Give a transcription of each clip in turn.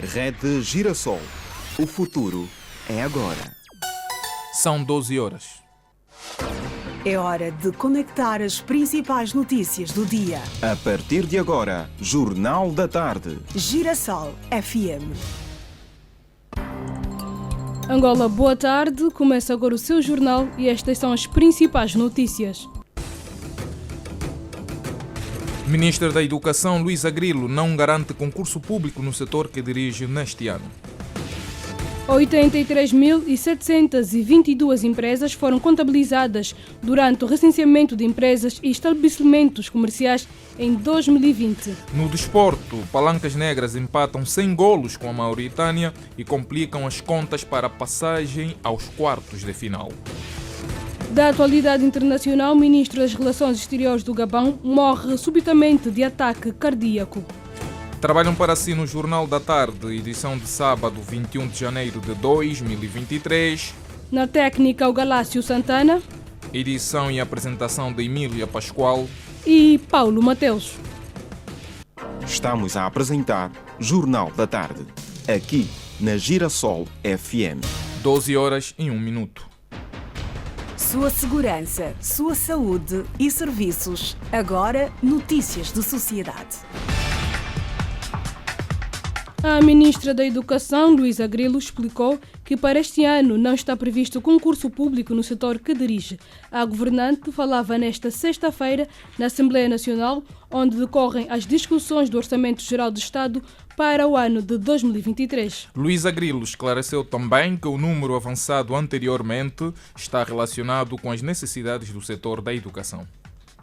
Rede Girassol. O futuro é agora. São 12 horas. É hora de conectar as principais notícias do dia. A partir de agora, Jornal da Tarde. Girassol FM. Angola, boa tarde. Começa agora o seu jornal e estas são as principais notícias. Ministra da Educação, Luísa Grilo, não garante concurso público no setor que dirige neste ano. 83.722 empresas foram contabilizadas durante o recenseamento de empresas e estabelecimentos comerciais em 2020. No desporto, Palancas Negras empatam 100 golos com a Mauritânia e complicam as contas para a passagem aos quartos de final. Da atualidade internacional, o ministro das Relações Exteriores do Gabão morre subitamente de ataque cardíaco. Trabalham para si no Jornal da Tarde, edição de sábado, 21 de janeiro de 2023. Na técnica, o Galácio Santana. Edição e apresentação de Emília Pascoal E Paulo Mateus. Estamos a apresentar Jornal da Tarde. Aqui, na Girassol FM. 12 horas e 1 minuto. Sua segurança, sua saúde e serviços. Agora, notícias de sociedade. A ministra da Educação, Luísa Grilo, explicou que para este ano não está previsto concurso público no setor que dirige. A governante falava nesta sexta-feira na Assembleia Nacional, onde decorrem as discussões do Orçamento Geral do Estado para o ano de 2023. Luísa Grilo esclareceu também que o número avançado anteriormente está relacionado com as necessidades do setor da educação.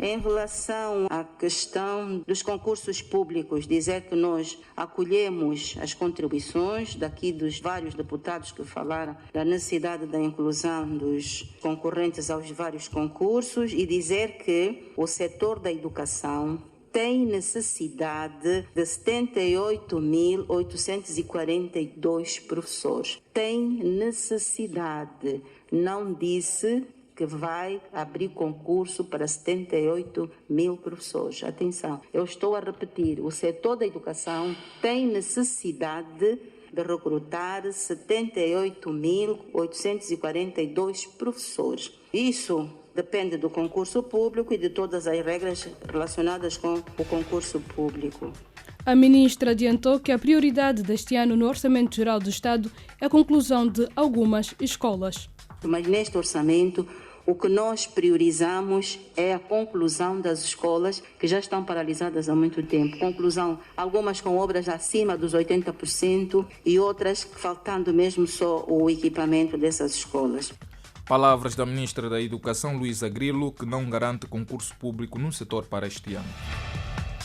Em relação à questão dos concursos públicos, dizer que nós acolhemos as contribuições daqui dos vários deputados que falaram da necessidade da inclusão dos concorrentes aos vários concursos e dizer que o setor da educação tem necessidade de 78.842 professores. Tem necessidade, não disse que vai abrir concurso para 78 mil professores. Atenção, eu estou a repetir, o setor da educação tem necessidade de recrutar 78.842 professores. Isso depende do concurso público e de todas as regras relacionadas com o concurso público. A ministra adiantou que a prioridade deste ano no Orçamento Geral do Estado é a conclusão de algumas escolas. Mas neste orçamento, o que nós priorizamos é a conclusão das escolas que já estão paralisadas há muito tempo. Conclusão, algumas com obras acima dos 80% e outras faltando mesmo só o equipamento dessas escolas. Palavras da ministra da Educação, Luísa Grilo, que não garante concurso público no setor para este ano.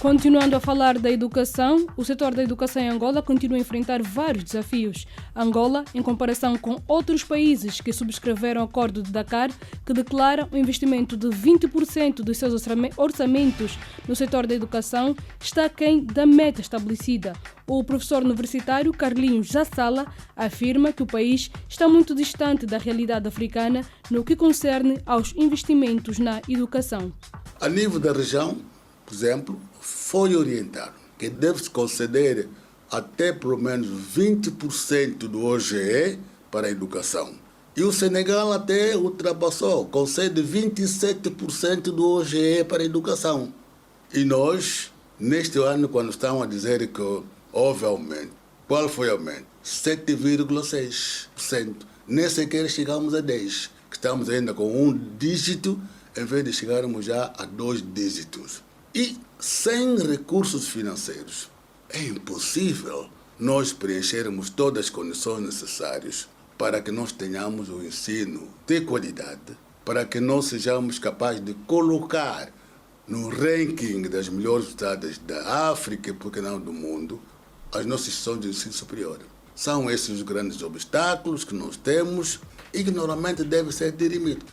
Continuando a falar da educação, o setor da educação em Angola continua a enfrentar vários desafios. Angola, em comparação com outros países que subscreveram o Acordo de Dakar, que declara um investimento de 20% dos seus orçamentos no setor da educação, está aquém da meta estabelecida. O professor universitário Carlinhos Jassala afirma que o país está muito distante da realidade africana no que concerne aos investimentos na educação. A nível da região, por exemplo, foi orientado que deve-se conceder até pelo menos 20% do OGE para a educação. E o Senegal até ultrapassou, concede 27% do OGE para a educação. E nós, neste ano, quando estamos a dizer que houve aumento, qual foi o aumento? 7,6%. Nem sequer chegamos a 10%, que estamos ainda com um dígito, em vez de chegarmos já a 2 dígitos. E sem recursos financeiros, é impossível nós preenchermos todas as condições necessárias para que nós tenhamos um ensino de qualidade, para que nós sejamos capazes de colocar no ranking das melhores cidades da África e, por que não, do mundo, as nossas instituições de ensino superior. São esses os grandes obstáculos que nós temos e que normalmente devem ser dirimidos.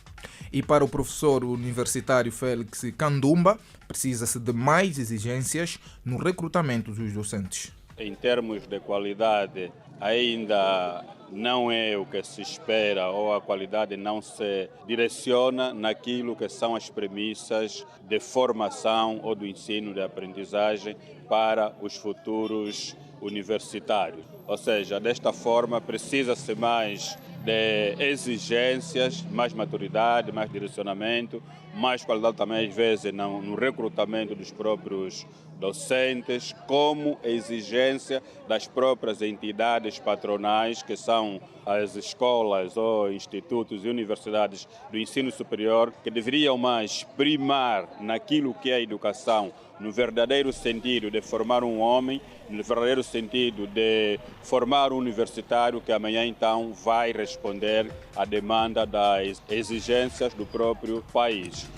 E para o professor universitário Félix Kandumba, precisa-se de mais exigências no recrutamento dos docentes. Em termos de qualidade, ainda não é o que se espera ou a qualidade não se direciona naquilo que são as premissas de formação ou do ensino de aprendizagem para os futuros universitários. Ou seja, desta forma precisa-se mais de exigências, mais maturidade, mais direcionamento, mais qualidade também às vezes no recrutamento dos próprios docentes, como exigência das próprias entidades patronais, que são as escolas ou institutos e universidades do ensino superior, que deveriam mais primar naquilo que é a educação, no verdadeiro sentido de formar um homem, no verdadeiro sentido de formar um universitário que amanhã então vai responder à demanda das exigências do próprio país.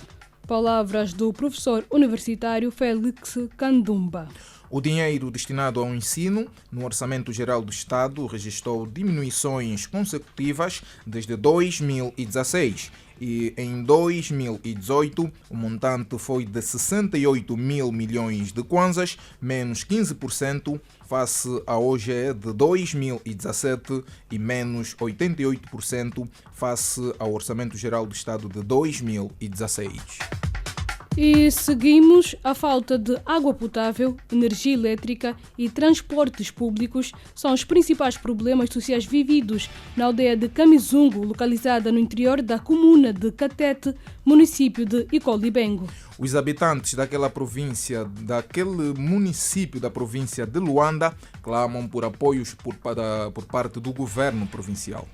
Palavras do professor universitário Félix Candumba. O dinheiro destinado ao ensino no Orçamento Geral do Estado registrou diminuições consecutivas desde 2016 e em 2018 o montante foi de 68 mil milhões de kwanzas, menos 15% face a hoje de 2017 e menos 88% face ao Orçamento Geral do Estado de 2016. E seguimos. A falta de água potável, energia elétrica e transportes públicos são os principais problemas sociais vividos na aldeia de Kamizungu, localizada no interior da comuna de Katete, município de Icolibengo. Os habitantes daquele município da província de Luanda clamam por apoios por parte do governo provincial.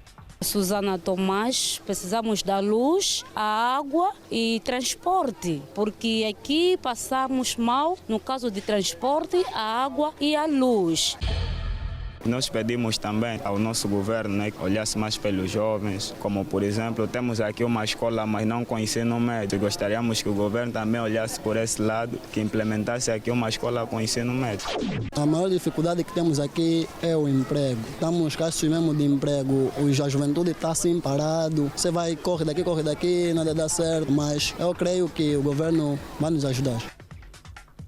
Susana Tomás, precisamos da luz, a água e transporte, porque aqui passamos mal no caso de transporte, a água e a luz. Nós pedimos também ao nosso governo que olhasse mais pelos jovens, como por exemplo, temos aqui uma escola, mas não com ensino médio. Gostaríamos que o governo também olhasse por esse lado, que implementasse aqui uma escola com ensino médio. A maior dificuldade que temos aqui é o emprego. Estamos escassos mesmo de emprego. A juventude está assim parado. Você vai, corre daqui, nada dá certo, mas eu creio que o governo vai nos ajudar.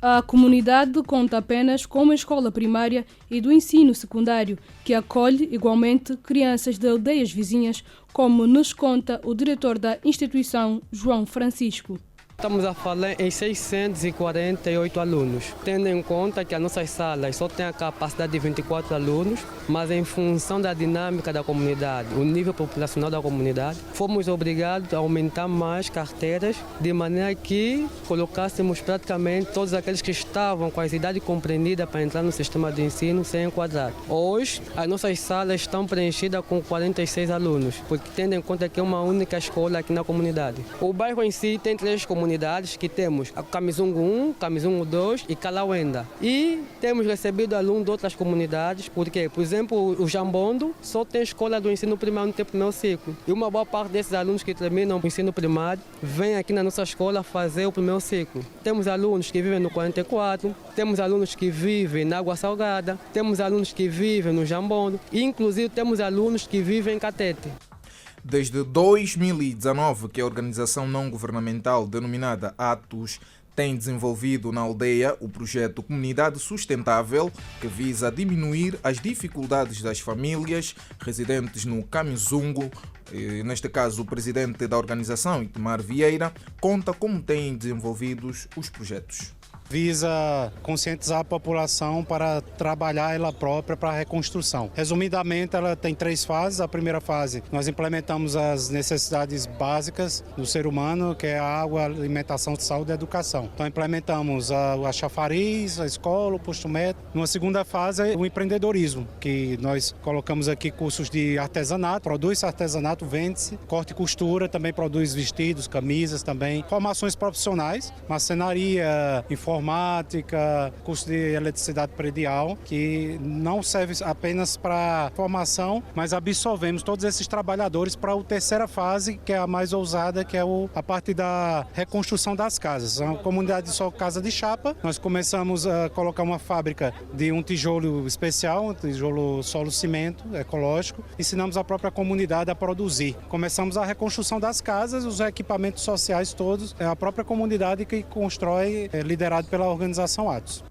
A comunidade conta apenas com uma escola primária e do ensino secundário, que acolhe igualmente crianças de aldeias vizinhas, como nos conta o diretor da instituição, João Francisco. Estamos a falar em 648 alunos, tendo em conta que as nossas salas só têm a capacidade de 24 alunos, mas em função da dinâmica da comunidade, o nível populacional da comunidade, fomos obrigados a aumentar mais carteiras, de maneira que colocássemos praticamente todos aqueles que estavam com a idade compreendida para entrar no sistema de ensino sem enquadrar. Hoje, as nossas salas estão preenchidas com 46 alunos, porque tendo em conta que é uma única escola aqui na comunidade. O bairro em si tem 3 comunidades, que temos a Kamizungu 1, Kamizungu 2 e Kalawenda. E temos recebido alunos de outras comunidades, porque, por exemplo, o Jambondo só tem escola do ensino primário no primeiro ciclo. E uma boa parte desses alunos que terminam o ensino primário vêm aqui na nossa escola fazer o primeiro ciclo. Temos alunos que vivem no 44, temos alunos que vivem na Água Salgada, temos alunos que vivem no Jambondo e, inclusive, temos alunos que vivem em Katete. Desde 2019 que a organização não-governamental denominada Atos tem desenvolvido na aldeia o projeto Comunidade Sustentável, que visa diminuir as dificuldades das famílias residentes no Kamizungu. Neste caso, o presidente da organização, Itamar Vieira, conta como têm desenvolvidos os projetos. Visa conscientizar a população para trabalhar ela própria para a reconstrução. Resumidamente, ela tem 3 fases. A primeira fase, nós implementamos as necessidades básicas do ser humano, que é a água, a alimentação, saúde e educação. Então, implementamos a chafariz, a escola, o posto médico. Numa segunda fase, o empreendedorismo, que nós colocamos aqui cursos de artesanato, produz artesanato, vende-se, corte e costura, também produz vestidos, camisas também, formações profissionais, marcenaria, informática, curso de eletricidade predial, que não serve apenas para formação, mas absorvemos todos esses trabalhadores para a terceira fase, que é a mais ousada, que é a parte da reconstrução das casas. É uma comunidade só casa de chapa. Nós começamos a colocar uma fábrica de um tijolo especial, um tijolo solo-cimento ecológico. Ensinamos a própria comunidade a produzir. Começamos a reconstrução das casas, os equipamentos sociais todos. É a própria comunidade que constrói, liderado pela organização Atos.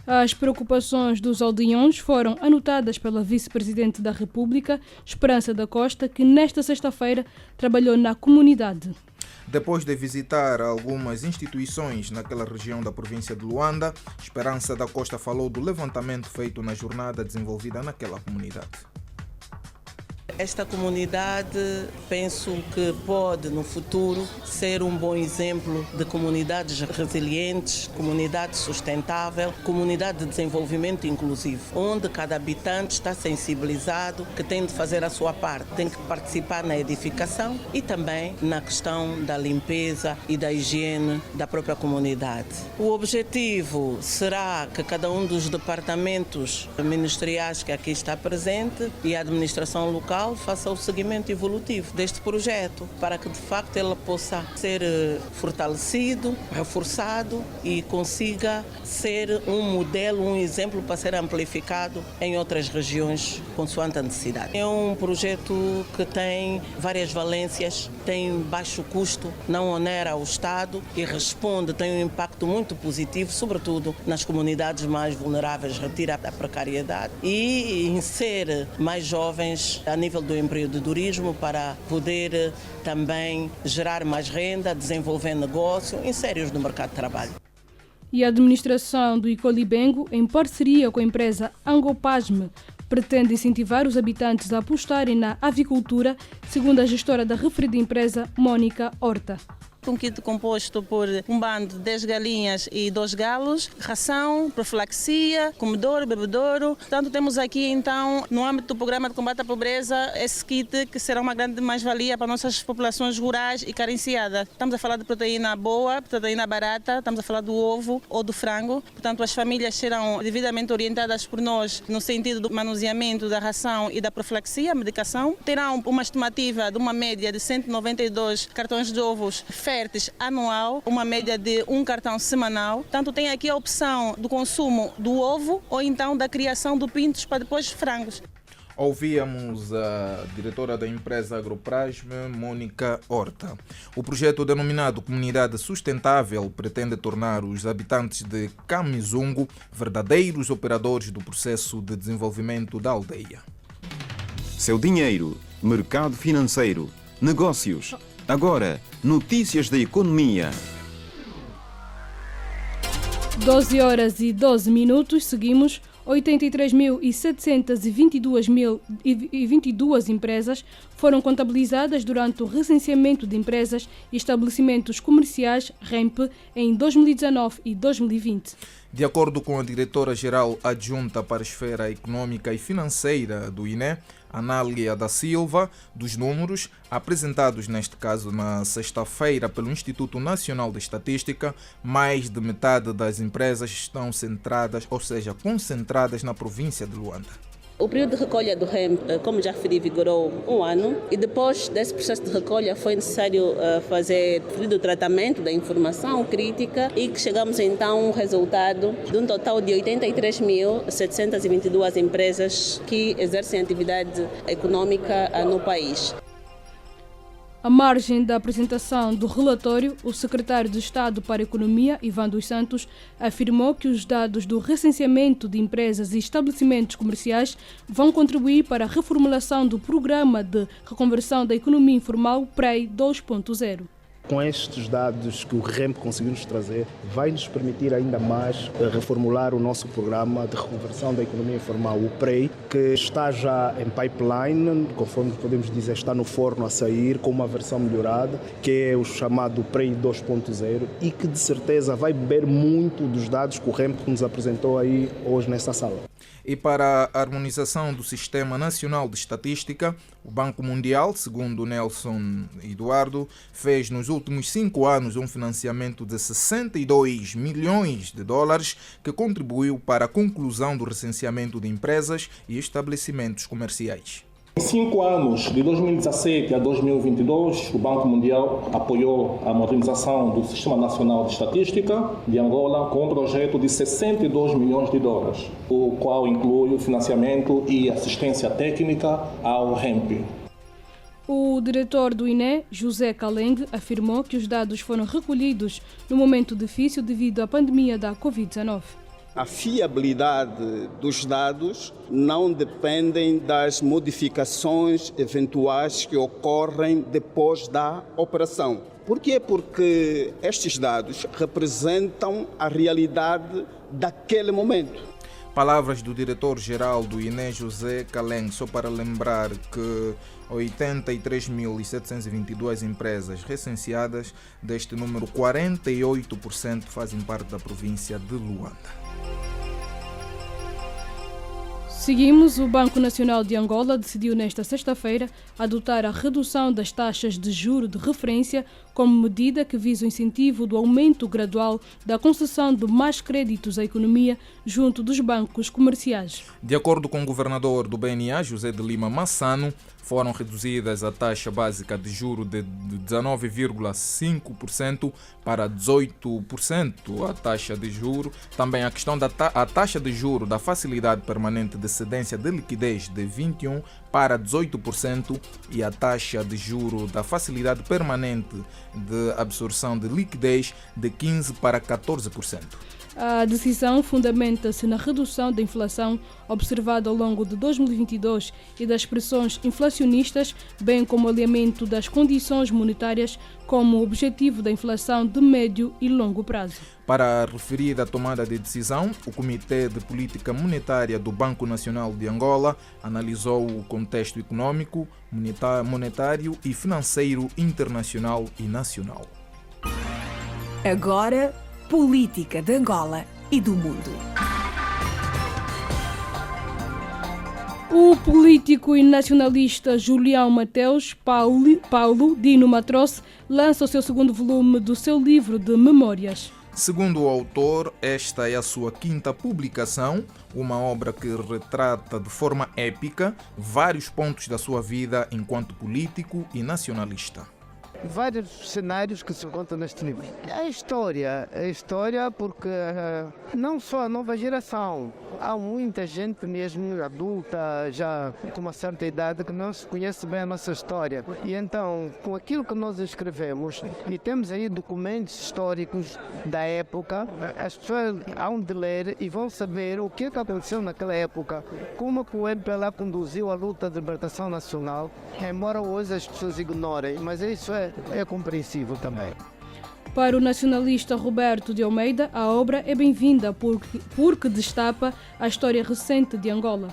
As preocupações dos aldeões foram anotadas pela vice-presidente da República, Esperança da Costa, que nesta sexta-feira trabalhou na comunidade. Depois de visitar algumas instituições naquela região da província de Luanda, Esperança da Costa falou do levantamento feito na jornada desenvolvida naquela comunidade. Esta comunidade, penso que pode, no futuro, ser um bom exemplo de comunidades resilientes, comunidade sustentável, comunidade de desenvolvimento inclusivo, onde cada habitante está sensibilizado, que tem de fazer a sua parte, tem que participar na edificação e também na questão da limpeza e da higiene da própria comunidade. O objetivo será que cada um dos departamentos ministeriais que aqui está presente e a administração local faça o seguimento evolutivo deste projeto para que de facto ele possa ser fortalecido, reforçado e consiga ser um modelo, um exemplo para ser amplificado em outras regiões consoante a necessidade. É um projeto que tem várias valências, tem baixo custo, não onera o Estado e responde, tem um impacto muito positivo, sobretudo nas comunidades mais vulneráveis, retira a precariedade e insere mais jovens a nível do empreendedorismo para poder também gerar mais renda, desenvolver negócio, insere-os no mercado de trabalho. E a administração do Icolibengo, em parceria com a empresa Angopasme, pretende incentivar os habitantes a apostarem na avicultura, segundo a gestora da referida empresa, Mônica Horta. Um kit composto por um bando de 10 galinhas e 2 galos, ração, profilaxia, comedouro, bebedouro. Portanto, temos aqui, então, no âmbito do programa de combate à pobreza, esse kit que será uma grande mais-valia para nossas populações rurais e carenciadas. Estamos a falar de proteína boa, proteína barata, estamos a falar do ovo ou do frango. Portanto, as famílias serão devidamente orientadas por nós no sentido do manuseamento da ração e da profilaxia, medicação. Terão uma estimativa de uma média de 192 cartões de ovos férteis anual, uma média de um cartão semanal. Tanto tem aqui a opção do consumo do ovo ou então da criação de pintos para depois frangos. Ouvíamos a diretora da empresa Agroprasme, Mônica Horta. O projeto denominado Comunidade Sustentável pretende tornar os habitantes de Kamizungu verdadeiros operadores do processo de desenvolvimento da aldeia. Seu dinheiro, mercado financeiro, negócios. Agora, notícias da economia. 12 horas e 12 minutos, seguimos. 83.722 empresas foram contabilizadas durante o recenseamento de empresas e estabelecimentos comerciais REMP em 2019 e 2020. De acordo com a diretora-geral adjunta para a esfera econômica e financeira do INE, Anália da Silva, dos números apresentados neste caso na sexta-feira pelo Instituto Nacional de Estatística, mais de metade das empresas estão centradas, ou seja, concentradas na província de Luanda. O período de recolha do REMP, como já referi, vigorou um ano e depois desse processo de recolha foi necessário fazer o tratamento da informação crítica e que chegamos então a um resultado de um total de 83.722 empresas que exercem atividade econômica no país. À margem da apresentação do relatório, o secretário de Estado para a Economia, Ivan dos Santos, afirmou que os dados do recenseamento de empresas e estabelecimentos comerciais vão contribuir para a reformulação do Programa de Reconversão da Economia Informal PREI 2.0. Com estes dados que o REMP conseguiu nos trazer, vai nos permitir ainda mais reformular o nosso programa de reconversão da economia informal, o PREI, que está já em pipeline, conforme podemos dizer, está no forno a sair com uma versão melhorada, que é o chamado PREI 2.0 e que de certeza vai beber muito dos dados que o REMP nos apresentou aí hoje nesta sala. E para a harmonização do Sistema Nacional de Estatística, o Banco Mundial, segundo Nelson Eduardo, fez nos últimos 5 anos um financiamento de 62 milhões de dólares que contribuiu para a conclusão do recenseamento de empresas e estabelecimentos comerciais. Em 5 anos, de 2017 a 2022, o Banco Mundial apoiou a modernização do Sistema Nacional de Estatística de Angola com um projeto de 62 milhões de dólares, o qual inclui o financiamento e assistência técnica ao REMP. O diretor do INE, José Caleng, afirmou que os dados foram recolhidos num momento difícil devido à pandemia da Covid-19. A fiabilidade dos dados não depende das modificações eventuais que ocorrem depois da operação. Por quê? Porque estes dados representam a realidade daquele momento. Palavras do diretor-geral do INE, José Caleng, só para lembrar que 83.722 empresas recenseadas, deste número 48% fazem parte da província de Luanda. Seguimos. O Banco Nacional de Angola decidiu nesta sexta-feira adotar a redução das taxas de juro de referência como medida que visa o incentivo do aumento gradual da concessão de mais créditos à economia junto dos bancos comerciais. De acordo com o governador do BNA, José de Lima Massano, foram reduzidas a taxa básica de juro de 19,5% para 18%. A taxa de juro, também a questão da taxa de juro da facilidade permanente de cedência de liquidez de 21% para 18% e a taxa de juro da facilidade permanente de absorção de liquidez de 15% para 14%. A decisão fundamenta-se na redução da inflação observada ao longo de 2022 e das pressões inflacionistas, bem como o alinhamento das condições monetárias como objetivo da inflação de médio e longo prazo. Para a referida tomada de decisão, o Comitê de Política Monetária do Banco Nacional de Angola analisou o contexto econômico, monetário e financeiro internacional e nacional. Agora, política de Angola e do mundo. O político e nacionalista Julião Mateus Paulo Dino Matrosse lança o seu segundo volume do seu livro de memórias. Segundo o autor, esta é a sua quinta publicação, uma obra que retrata de forma épica vários pontos da sua vida enquanto político e nacionalista. Vários cenários que se encontram neste livro. A história porque não só a nova geração, há muita gente mesmo adulta, já com uma certa idade, que não se conhece bem a nossa história. E então, com aquilo que nós escrevemos, e temos aí documentos históricos da época, as pessoas hão de ler e vão saber o que aconteceu naquela época, como o MPLA conduziu a luta de libertação nacional, embora hoje as pessoas ignorem, mas isso é compreensível também. Para o nacionalista Roberto de Almeida, a obra é bem-vinda porque destapa a história recente de Angola.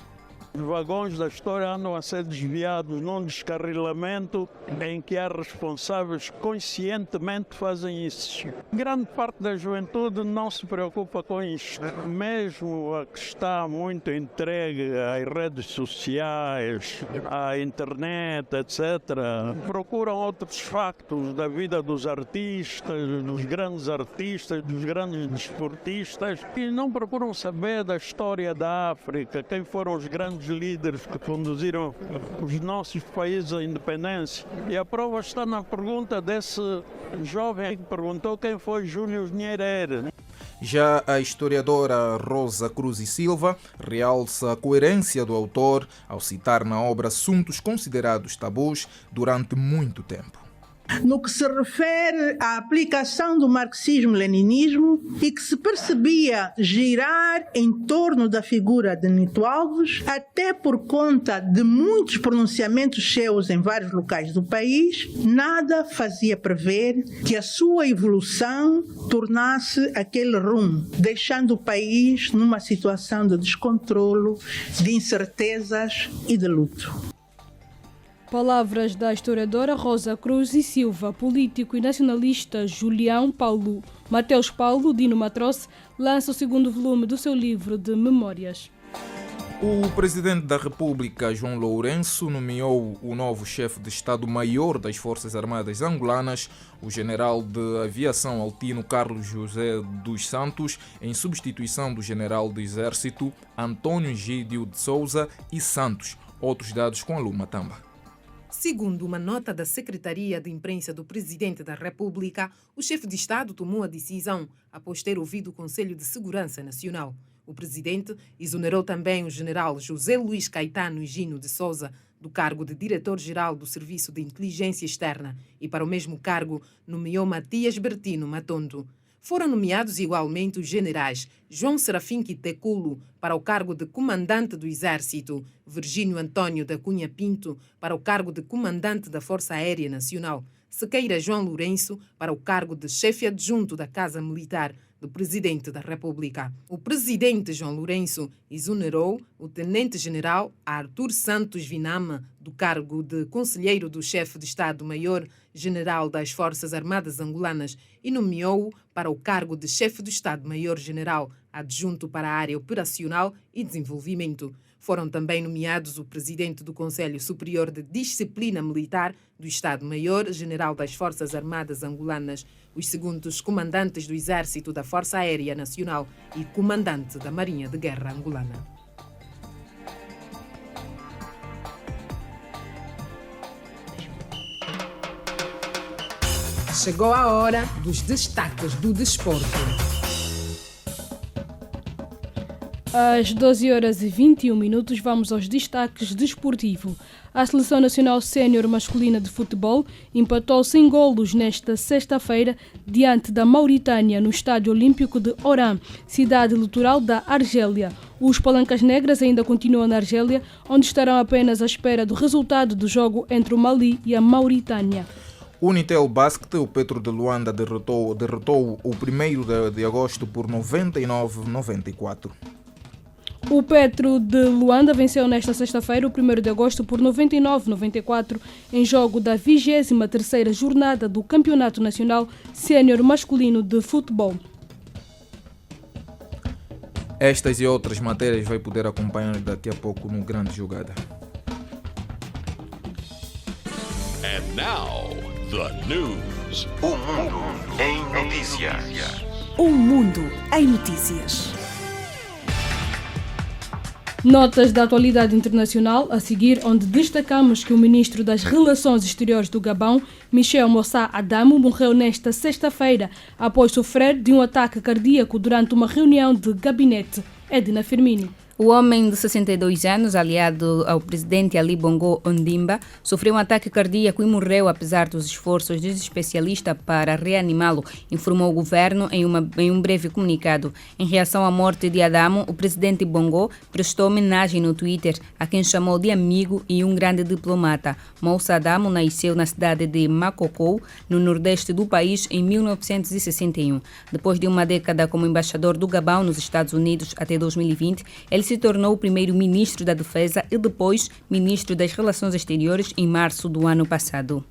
Os vagões da história andam a ser desviados num descarrilamento em que há responsáveis que conscientemente fazem isso. Grande parte da juventude não se preocupa com isto. Mesmo a que está muito entregue às redes sociais, à internet, etc., procuram outros factos da vida dos artistas, dos grandes desportistas, e não procuram saber da história da África, quem foram os grandes líderes que conduziram os nossos países à independência. E a prova está na pergunta desse jovem que perguntou quem foi Júlio Nyerere. Já a historiadora Rosa Cruz e Silva realça a coerência do autor ao citar na obra assuntos considerados tabus durante muito tempo. No que se refere à aplicação do marxismo-leninismo e que se percebia girar em torno da figura de Nito Alves, até por conta de muitos pronunciamentos seus em vários locais do país, nada fazia prever que a sua evolução tornasse aquele rumo, deixando o país numa situação de descontrolo, de incertezas e de luto. Palavras da historiadora Rosa Cruz e Silva. Político e nacionalista Julião Mateus Paulo Dino Matrosse lança o segundo volume do seu livro de memórias. O presidente da República, João Lourenço, nomeou o novo chefe de Estado-Maior das Forças Armadas angolanas, o general de aviação altino Carlos José dos Santos, em substituição do general do Exército Antônio Egídio de Souza e Santos. Outros dados com a Luma Tamba. Segundo uma nota da Secretaria de Imprensa do Presidente da República, o chefe de Estado tomou a decisão após ter ouvido o Conselho de Segurança Nacional. O presidente exonerou também o general José Luís Caetano Higino de Souza do cargo de diretor-geral do Serviço de Inteligência Externa e para o mesmo cargo nomeou Matias Bertino Matondo. Foram nomeados igualmente os generais João Serafim Quiteculo para o cargo de comandante do Exército, Virgínio Antônio da Cunha Pinto para o cargo de comandante da Força Aérea Nacional, Sequeira João Lourenço para o cargo de chefe adjunto da Casa Militar do Presidente da República. O presidente João Lourenço exonerou o tenente-general Arthur Santos Vinama do cargo de conselheiro do chefe de Estado-Maior-General das Forças Armadas Angolanas e nomeou-o para o cargo de chefe do Estado-Maior-General adjunto para a área operacional e desenvolvimento. Foram também nomeados o presidente do Conselho Superior de Disciplina Militar do Estado-Maior-General das Forças Armadas Angolanas, os segundos comandantes do Exército da Força Aérea Nacional e comandante da Marinha de Guerra Angolana. Chegou a hora dos destaques do desporto. Às 12h21, vamos aos destaques desportivos. A Seleção Nacional Sénior Masculina de Futebol empatou sem golos nesta sexta-feira diante da Mauritânia no Estádio Olímpico de Oran, cidade litoral da Argélia. Os Palancas Negras ainda continuam na Argélia, onde estarão apenas à espera do resultado do jogo entre o Mali e a Mauritânia. Unitel Basket, o Petro de Luanda derrotou o 1º de agosto por 99-94. O Petro de Luanda venceu nesta sexta-feira, o 1º de agosto, por 99-94, em jogo da 23ª jornada do Campeonato Nacional Sénior Masculino de Futebol. Estas e outras matérias vai poder acompanhar daqui a pouco no Grande Jogada. And now, the news. O mundo em notícias. O mundo em notícias. Notas da atualidade internacional a seguir, onde destacamos que o ministro das Relações Exteriores do Gabão, Michel Moussa Adamo, morreu nesta sexta-feira após sofrer de um ataque cardíaco durante uma reunião de gabinete. Edna Firmini. O homem de 62 anos, aliado ao presidente Ali Bongo Ondimba, sofreu um ataque cardíaco e morreu apesar dos esforços dos especialistas para reanimá-lo, informou o governo em um breve comunicado. Em reação à morte de Adamo, o presidente Bongo prestou homenagem no Twitter a quem chamou de amigo e um grande diplomata. Moussa Adamo nasceu na cidade de Makoko, no nordeste do país, em 1961. Depois de uma década como embaixador do Gabão nos Estados Unidos até 2020, ele se tornou o primeiro-ministro da Defesa e depois ministro das Relações Exteriores em março do ano passado.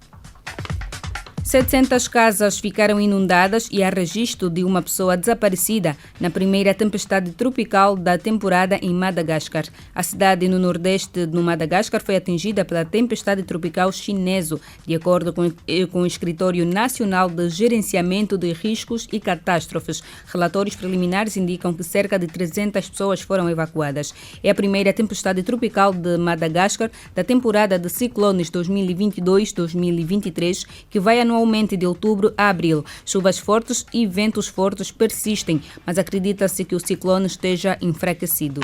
700 casas ficaram inundadas e há registro de uma pessoa desaparecida na primeira tempestade tropical da temporada em Madagascar. A cidade no nordeste do Madagascar foi atingida pela tempestade tropical Chineso, de acordo com o Escritório Nacional de Gerenciamento de Riscos e Catástrofes. Relatórios preliminares indicam que cerca de 300 pessoas foram evacuadas. É a primeira tempestade tropical de Madagascar da temporada de ciclones 2022-2023, que vai anualmente de outubro a abril. Chuvas fortes e ventos fortes persistem, mas acredita-se que o ciclone esteja enfraquecido.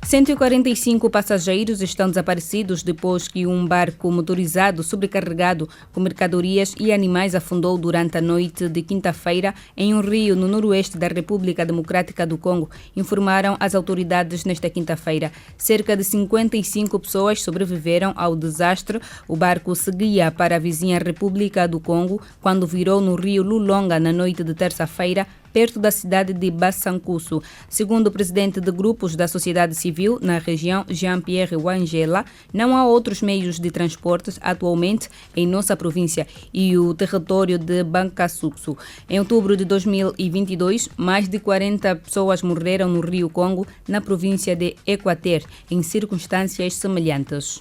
145 passageiros estão desaparecidos depois que um barco motorizado sobrecarregado com mercadorias e animais afundou durante a noite de quinta-feira em um rio no noroeste da República Democrática do Congo, informaram as autoridades nesta quinta-feira. Cerca de 55 pessoas sobreviveram ao desastre. O barco seguia para a vizinha República do Congo quando virou no rio Lulonga na noite de terça-feira, perto da cidade de Bassancusso. Segundo o presidente de grupos da sociedade civil na região, Jean-Pierre Wangela, não há outros meios de transporte atualmente em nossa província e o território de Bankasuxu. Em outubro de 2022, mais de 40 pessoas morreram no Rio Congo, na província de Equateur, em circunstâncias semelhantes.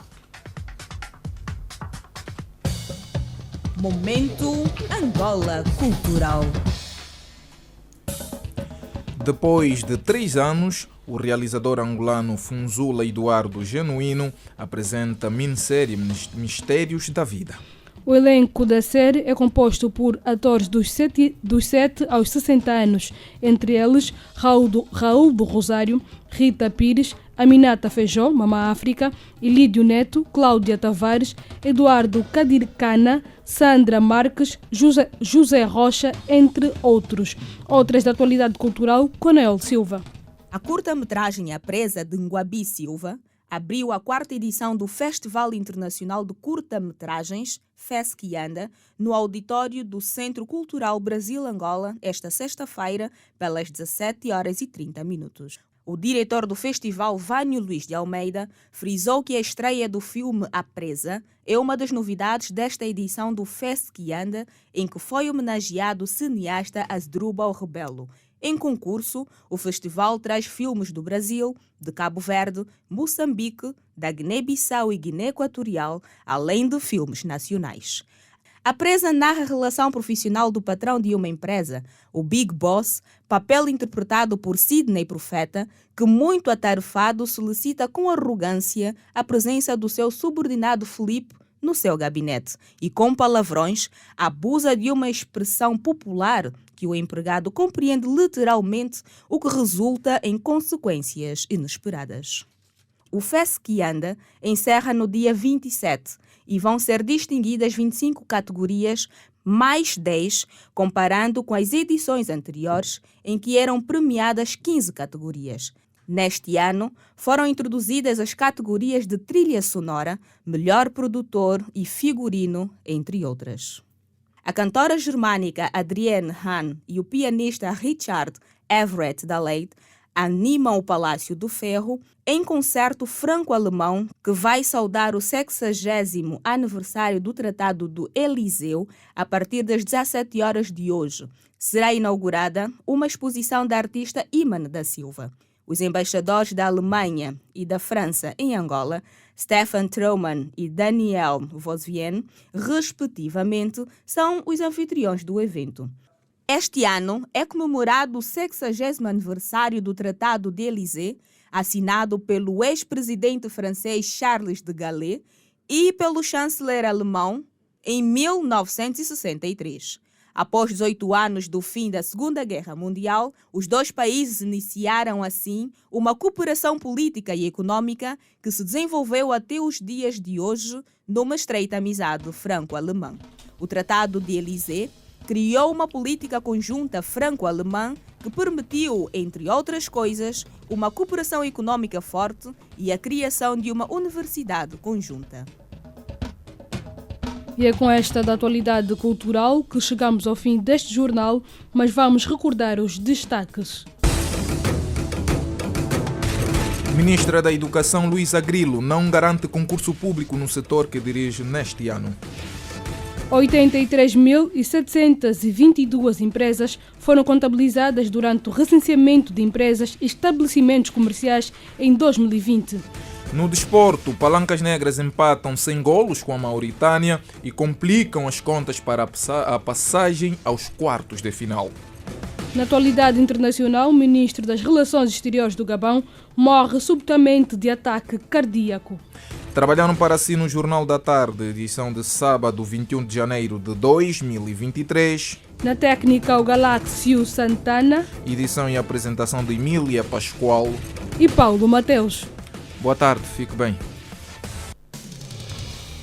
Momento Angola Cultural. Depois de 3 anos, o realizador angolano Funzula Eduardo Genuíno apresenta a minissérie Mistérios da Vida. O elenco da série é composto por atores dos 7 aos 60 anos, entre eles Raul do Rosário, Rita Pires, Aminata Feijó, Mamá África, Ilídio Neto, Cláudia Tavares, Eduardo Cadircana, Sandra Marques, José Rocha, entre outros. Outras da atualidade cultural, Conael Silva. A curta-metragem A Presa, de Nguabi Silva, abriu a 4ª edição do Festival Internacional de Curta-Metragens, FESC-Anda, no auditório do Centro Cultural Brasil-Angola, esta sexta-feira, pelas 17h30. O diretor do festival, Vânio Luís de Almeida, frisou que a estreia do filme A Presa é uma das novidades desta edição do FESC-Anda, em que foi homenageado o cineasta Asdrubal Rebelo. Em concurso, o festival traz filmes do Brasil, de Cabo Verde, Moçambique, da Guiné-Bissau e Guiné Equatorial, além de filmes nacionais. A Presa narra a relação profissional do patrão de uma empresa, o Big Boss, papel interpretado por Sidney Profeta, que, muito atarefado, solicita com arrogância a presença do seu subordinado Felipe no seu gabinete e, com palavrões, abusa de uma expressão popular que o empregado compreende literalmente, o que resulta em consequências inesperadas. O FESC-Anda encerra no dia 27 e vão ser distinguidas 25 categorias, mais 10, comparando com as edições anteriores, em que eram premiadas 15 categorias. Neste ano, foram introduzidas as categorias de trilha sonora, melhor produtor e figurino, entre outras. A cantora germânica Adrienne Hahn e o pianista Richard Everett Daleit animam o Palácio do Ferro em concerto franco-alemão que vai saudar o 60º aniversário do Tratado do Eliseu a partir das 17 horas de hoje. Será inaugurada uma exposição da artista Imane da Silva. Os embaixadores da Alemanha e da França em Angola, Stefan Traumann e Daniel Vosvien, respectivamente, são os anfitriões do evento. Este ano é comemorado o 60º aniversário do Tratado de Élysée, assinado pelo ex-presidente francês Charles de Gaulle e pelo chanceler alemão em 1963. Após 18 anos do fim da Segunda Guerra Mundial, os dois países iniciaram, assim, uma cooperação política e econômica que se desenvolveu até os dias de hoje numa estreita amizade franco-alemã. O Tratado de Élysée criou uma política conjunta franco-alemã que permitiu, entre outras coisas, uma cooperação econômica forte e a criação de uma universidade conjunta. E é com esta da atualidade cultural que chegamos ao fim deste jornal, mas vamos recordar os destaques. Ministra da Educação Luísa Grilo não garante concurso público no setor que dirige neste ano. 83.722 empresas foram contabilizadas durante o recenseamento de empresas e estabelecimentos comerciais em 2020. No desporto, Palancas Negras empatam sem golos com a Mauritânia e complicam as contas para a passagem aos quartos de final. Na atualidade internacional, o ministro das Relações Exteriores do Gabão morre subitamente de ataque cardíaco. Trabalharam para si no Jornal da Tarde, edição de sábado, 21 de janeiro de 2023. Na técnica, o Galáxio Santana. Edição e apresentação de Emília Pascoal e Paulo Mateus. Boa tarde, fique bem.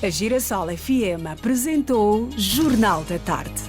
A Girassol FM apresentou Jornal da Tarde.